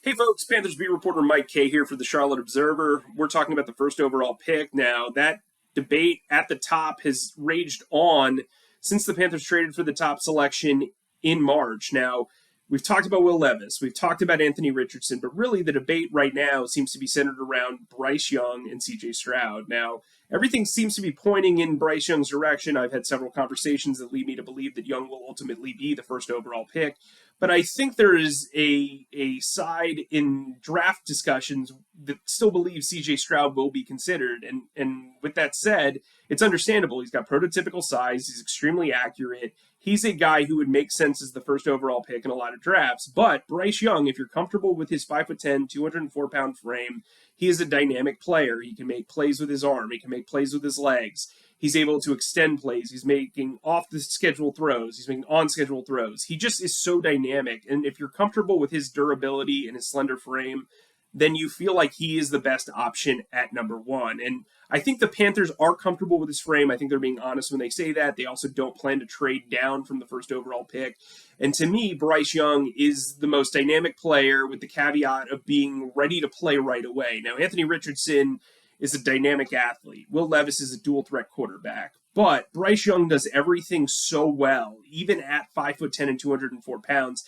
Hey folks, Panthers beat reporter Mike Kaye here for the Charlotte Observer. We're talking about the first overall pick now. That debate at the top has raged on since the Panthers traded for the top selection in March. Now, we've talked about Will Levis, we've talked about Anthony Richardson, but really the debate right now seems to be centered around Bryce Young and CJ Stroud. Now, everything seems to be pointing in Bryce Young's direction. I've had several conversations that lead me to believe that Young will ultimately be the first overall pick. But I think there is a side in draft discussions that still believes CJ Stroud will be considered. And with that said, it's understandable. He's got prototypical size. He's extremely accurate. He's a guy who would make sense as the first overall pick in a lot of drafts. But Bryce Young, if you're comfortable with his 5'10", 204-pound frame, he is a dynamic player. He can make plays with his arm. He can make plays with his legs. He's able to extend plays. He's making off the schedule throws. He's making on schedule throws. He just is so dynamic. And if you're comfortable with his durability and his slender frame, then you feel like he is the best option at number one. And I think the Panthers are comfortable with his frame. I think they're being honest when they say that. They also don't plan to trade down from the first overall pick. And to me, Bryce Young is the most dynamic player with the caveat of being ready to play right away. Now, Anthony Richardson is a dynamic athlete. Will Levis is a dual threat quarterback. But Bryce Young does everything so well, even at 5'10" and 204 pounds,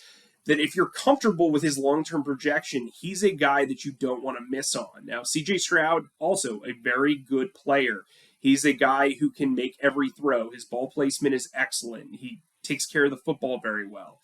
that if you're comfortable with his long-term projection, he's a guy that you don't want to miss on. Now, CJ Stroud, also a very good player. He's a guy who can make every throw. His ball placement is excellent. He takes care of the football very well.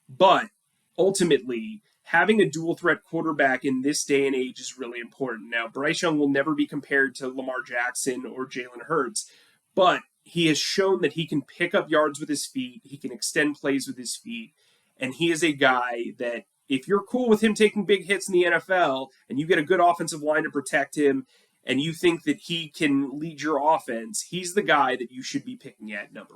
But ultimately, having a dual threat quarterback in this day and age is really important. Now, Bryce Young will never be compared to Lamar Jackson or Jalen Hurts, but he has shown that he can pick up yards with his feet, he can extend plays with his feet, and he is a guy that if you're cool with him taking big hits in the NFL and you get a good offensive line to protect him and you think that he can lead your offense, he's the guy that you should be picking at number one.